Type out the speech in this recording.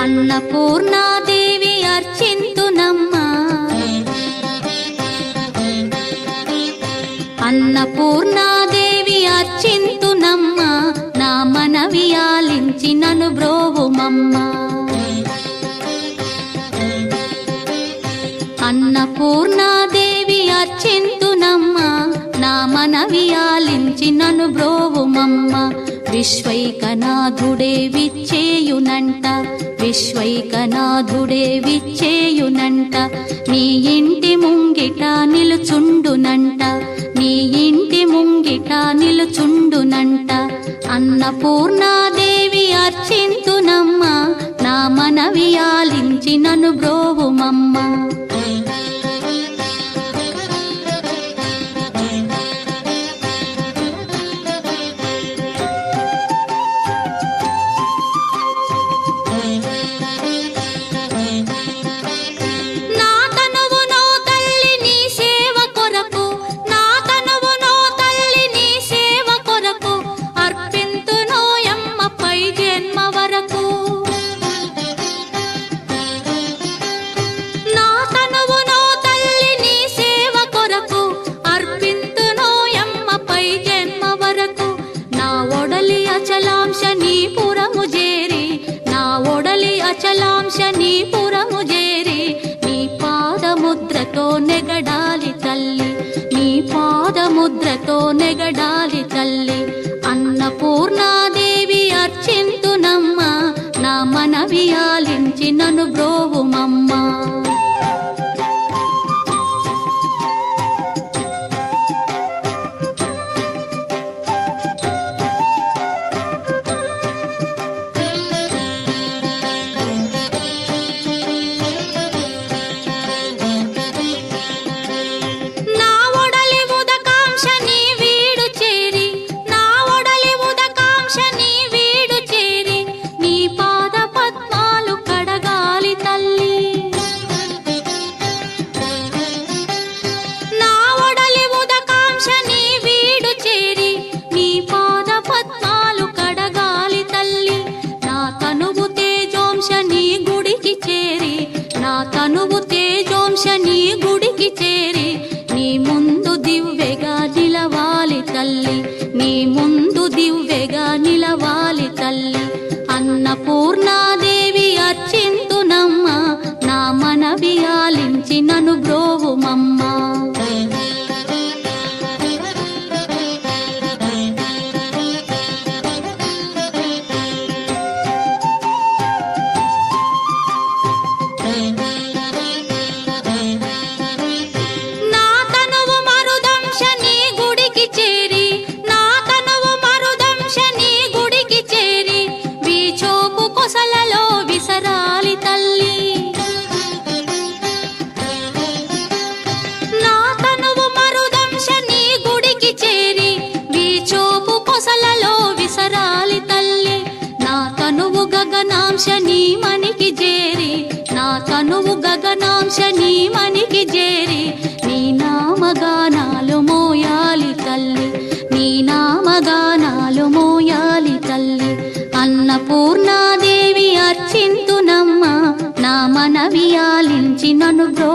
అన్నపూర్ణాదేవి అర్చింతునమ్మా, అన్నపూర్ణాదేవి అర్చింతునమ్మా, నా మనవి ఆలించి నన్ను బ్రోవుమమ్మా. అన్నపూర్ణాదేవి అర్చింతునమ్మా, నా మనవి ఆలించి నన్ను బ్రోవుమమ్మా. విశ్వైకనాథుడే విచ్చేయునంట, విశ్వైకనాథుడే విచ్చేయునంట, నీ ఇంటి ముంగిట నిలుచుండునంట, నీ ఇంటి ముంగిట నిలుచుండునంట. అన్నపూర్ణాదేవి అర్చింతునమ్మా, నా మనవి ఆలించి నన్ను బ్రోవుమమ్మా. అచలాంశనీపురము చేరి నీ పాదముద్రతో నెగడాలి తల్లి, నీ పాదముద్రతో నెగడాలి తల్లి. అన్నపూర్ణాదేవి అర్చింతునమ్మా, నా మనవి ఆలించి నన్ను బ్రోవుమమ్మా. తనువు తేజోంశని గుడికి చేరి నీ ముందు దివ్వెగా నిలవాలి తల్లి, నీ ముందు దివ్వెగా నిలవాలి తల్లి. అన్నపూర్ణాదేవి అర్చింతునమ్మా, నా మనవి ఆలించి నన్ను బ్రోవుమమ్మా. గగనాంశని మనికి చేరి, నా తనువు గగనాంశని మనికి చేరి నీ నామగానాలు మోయాలి తల్లి, నీ నామగానాలు మోయాలి తల్లి. అన్నపూర్ణాదేవి అర్చింతునమ్మా, నా మనవి ఆలించి నన్ను బ్రో